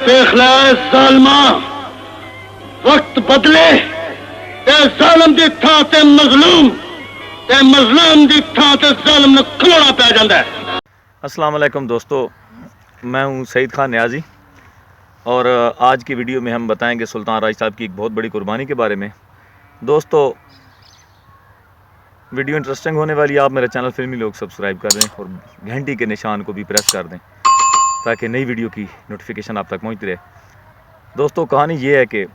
देख ले ज़ालिमा, वक्त बदले ते ज़ालिम दी थां ते मज़लूम दी थां ते ज़ालिम नूं खलोना पै जांदा है। अस्सलाम वालेकुम दोस्तों, मैं हूं सईद खान न्याजी और आज की वीडियो में हम बताएंगे सुल्तान राज साहब की एक बहुत बड़ी कुर्बानी के बारे में। दोस्तों, वीडियो इंटरेस्टिंग होने वाली है। आप मेरे चैनल फिल्मी लोग सब्सक्राइब कर दें और घंटी के निशान को भी प्रेस कर दें ताकि नई वीडियो की नोटिफिकेशन आप तक पहुंचती रहे। दोस्तों, कहानी ये है कि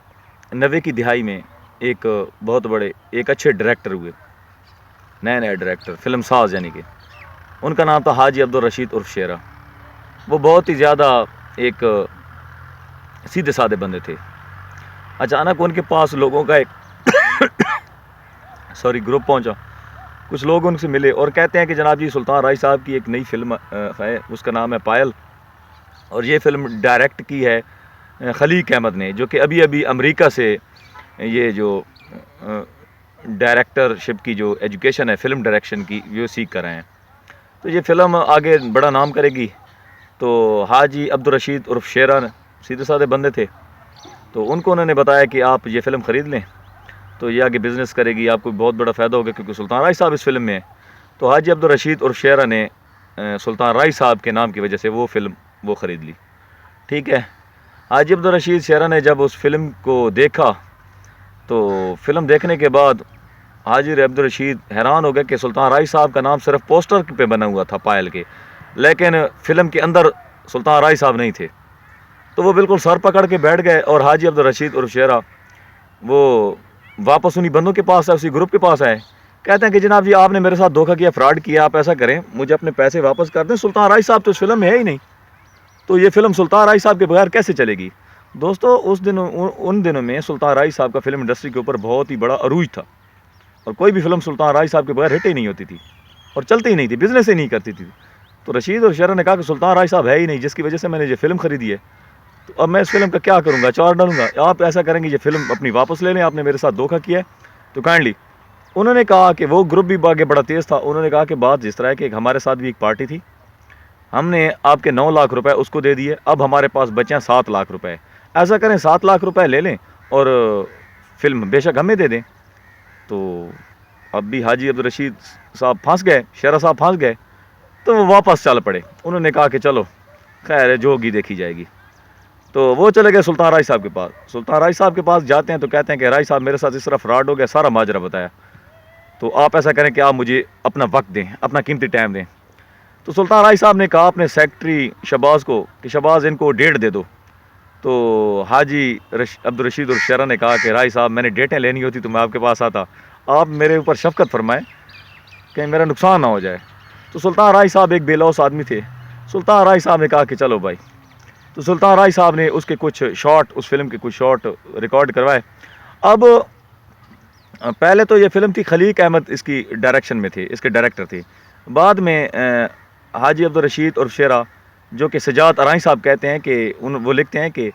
90 की दिहाई में एक बहुत बड़े एक अच्छे डायरेक्टर हुए, नए डायरेक्टर, फिल्म साज, यानी कि उनका नाम था हाजी अब्दुल रशीद उर्फ शेरा। वो बहुत ही ज़्यादा एक सीधे साधे बंदे थे। अचानक उनके पास लोगों का एक ग्रुप पहुंचा। कुछ लोग उनसे मिले और कहते हैं कि जनाब जी, सुल्तान राज साहब की एक नई फिल्म है, उसका नाम है पायल, और ये फिल्म डायरेक्ट की है खलीक अहमद ने, जो कि अभी अभी अमेरिका से ये जो डायरेक्टरशिप की जो एजुकेशन है फिल्म डायरेक्शन की, वो सीख कर आए हैं। तो ये फ़िल्म आगे बड़ा नाम करेगी। तो हाजी अब्दुल रशीद उर्फ शेरा सीधे साधे बंदे थे, तो उनको उन्होंने बताया कि आप ये फ़िल्म ख़रीद लें तो ये आगे बिज़नेस करेगी, आपको बहुत बड़ा फ़ायदा होगा, क्योंकि सुल्तान राज साहब इस फिल्म में है। तो हाजी अब्दुल रशीद उर्फ शेरा ने सुल्तान राज साहब के नाम की वजह से वो फ़िल्म वो ख़रीद ली। ठीक है, हाजी अब्दुल रशीद शेरा ने जब उस फिल्म को देखा तो फ़िल्म देखने के बाद हाजी अब्दुल रशीद हैरान हो गए कि सुल्तान राज साहब का नाम सिर्फ पोस्टर पे बना हुआ था पायल के, लेकिन फ़िल्म के अंदर सुल्तान राज साहब नहीं थे। तो वो बिल्कुल सर पकड़ के बैठ गए और हाजी अब्दुल रशीद उर्फ शेरा वो वापस उन्हीं बंदों के पास आए, उसी ग्रुप के पास आए। कहते हैं कि जनाब जी, आपने मेरे साथ धोखा किया, फ्रॉड किया, आप ऐसा करें, मुझे अपने पैसे वापस कर दें। सुल्तान राज साहब तो इस फिल्म में है ही नहीं, तो ये फ़िल्म सुल्तान राज साहब के बगैर कैसे चलेगी। दोस्तों, उन दिनों में सुल्तान राज साहब का फिल्म इंडस्ट्री के ऊपर बहुत ही बड़ा अरूज था और कोई भी फिल्म सुल्तान राज साहब के बगैर हिट ही नहीं होती थी और चलती ही नहीं थी, बिज़नेस ही नहीं करती थी। तो रशीद और शेरा ने कहा कि सुल्तान राज साहब है ही नहीं, जिसकी वजह से मैंने ये फ़िल्म ख़रीदी है, तो अब मैं इस फिल्म का क्या करूँगा, चार डालूंगा। आप ऐसा करेंगे, ये फ़िल्म अपनी वापस ले लें, आपने मेरे साथ धोखा किया है। तो काइंडली उन्होंने कहा कि वो ग्रुप भी आगे बड़ा तेज़ था। उन्होंने कहा कि बात जिस तरह है कि हमारे साथ भी एक पार्टी थी, हमने आपके 9 लाख रुपए उसको दे दिए, अब हमारे पास बचे 7 लाख रुपए। ऐसा करें, 7 लाख रुपए ले लें और फिल्म बेशक हमें दे दें। तो अब भी हाजी अब्दुल रशीद साहब फंस गए, शेरा साहब फंस गए, तो वो वापस चल पड़े। उन्होंने कहा कि चलो खैर है, जो होगी देखी जाएगी। तो वो चले गए सुल्तान राज साहब के पास। सुल्तान राज साहब के पास जाते हैं तो कहते हैं कि राज साहब, मेरे साथ इस तरह फ्रॉड हो गया, सारा माजरा बताया, तो आप ऐसा करें कि आप मुझे अपना वक्त दें, अपना कीमती टाइम दें। तो सुल्तान राज साहब ने कहा अपने सेक्रेटरी शबाज़ को कि शबाज़, इनको डेट दे दो। तो हाजी अब्दुल रशीद और शेरा ने कहा कि राज साहब, मैंने डेटें लेनी होती तो मैं आपके पास आता, आप मेरे ऊपर शफकत फरमाएं कि मेरा नुकसान ना हो जाए। तो सुल्तान राज साहब एक बेलौस आदमी थे। सुल्तान राज साहब ने कहा कि चलो भाई। तो सुल्तान राज साहब ने उसके कुछ शॉट, उस फिल्म के कुछ शॉट रिकॉर्ड करवाए। अब पहले तो ये फिल्म थी, खलीक अहमद इसकी डायरेक्शन में थे, इसके डायरेक्टर थे। बाद में हाजी अब्दुल रशीद और शेरा, जो कि सजाद अराई साहब कहते हैं कि वो लिखते हैं कि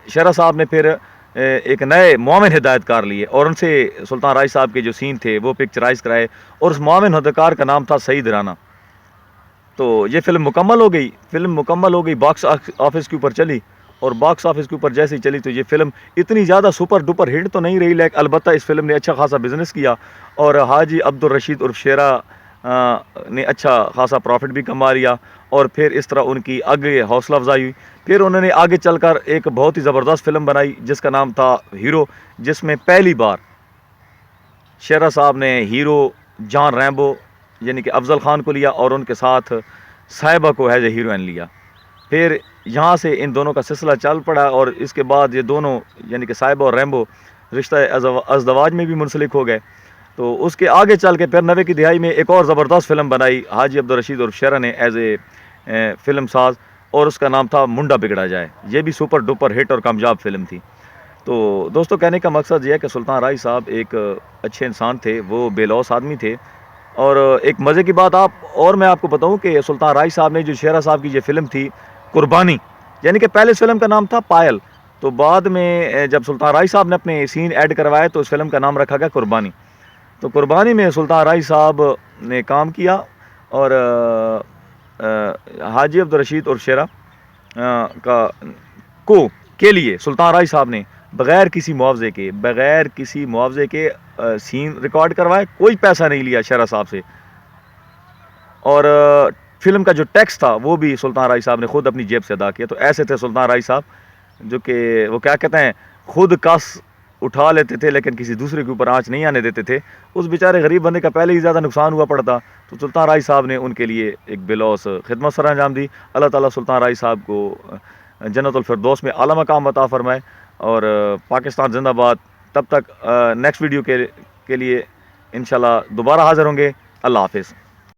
शेरा साहब ने फिर एक नए मोमिन हिदायतकार लिए और उनसे सुल्तान राज साहब के जो सीन थे वो पिक्चराइज कराए, और उस मोमिन हिदायतकार का नाम था सईद राना। तो ये फ़िल्म मुकम्मल हो गई, बॉक्स ऑफिस के ऊपर चली, और बॉक्स ऑफिस के ऊपर जैसे ही चली तो ये फ़िल्म इतनी ज़्यादा सुपर डुपर हिट तो नहीं रही, लेकिन अलबत्ता इस फिल्म ने अच्छा खासा बिज़नेस किया और हाजी अब्दुल रशीद उर्फ शेरा ने अच्छा खासा प्रॉफिट भी कमा लिया। और फिर इस तरह उनकी आगे हौसला अफजाई हुई। फिर उन्होंने आगे चलकर एक बहुत ही ज़बरदस्त फिल्म बनाई जिसका नाम था हीरो, जिसमें पहली बार शेरा साहब ने हीरो जॉन रैम्बो यानी कि अफजल ख़ान को लिया और उनके साथ साहिबा को एज ए हीरोइन लिया। फिर यहाँ से इन दोनों का सिलसिला चल पड़ा और इसके बाद ये दोनों यानी कि साहिबा और रैम्बो रिश्ता अज़दवाज में भी मुंसलिक हो गए। तो उसके आगे चल के फिर 90 की दिहाई में एक और ज़बरदस्त फिल्म बनाई हाजी अब्दुल रशीद और शेरा ने एज ए फिल्म साज, और उसका नाम था मुंडा बिगड़ा जाए। ये भी सुपर डुपर हिट और कामयाब फिल्म थी। तो दोस्तों, कहने का मकसद ये है कि सुल्तान राज साहब एक अच्छे इंसान थे, वो बेलौस आदमी थे। और एक मज़े की बात मैं आपको बताऊं कि सुल्तान राज साहब ने जो शेरा साहब की ये फ़िल्म थी कुर्बानी, यानी कि पहले इस फिल्म का नाम था पायल, तो बाद में जब सुल्तान राज साहब ने अपने सीन ऐड करवाए तो इस फिल्म का नाम रखा गया कुर्बानी। तो कुर्बानी में सुल्तान राज साहब ने काम किया और हाजी अब्दुल रशीद और शेरा का کو کے لیے سلطان رائی صاحب نے بغیر کسی معاوضے کے سین ریکارڈ کروائے، کوئی پیسہ نہیں لیا شہرا صاحب سے، اور فلم کا جو ٹیکس تھا وہ بھی سلطان رائی صاحب نے خود اپنی جیب سے ادا کیا. تو ایسے تھے سلطان رائی صاحب جو کہ وہ کیا کہتے ہیں، خود کاس اٹھا لیتے تھے لیکن کسی دوسرے کے اوپر آنچ نہیں آنے دیتے تھے. اس بیچارے غریب بندے کا پہلے ہی زیادہ نقصان ہوا پڑتا، تو سلطان رائی صاحب نے ان کے لیے ایک بلوس خدمت سر انجام دی. اللہ تعالیٰ سلطان رائی صاحب کو جنت الفردوس میں اعلیٰ مقام عطا فرمائے. اور پاکستان زندہ باد. تب تک نیکسٹ ویڈیو کے لیے انشاءاللہ دوبارہ حاضر ہوں گے. اللہ حافظ.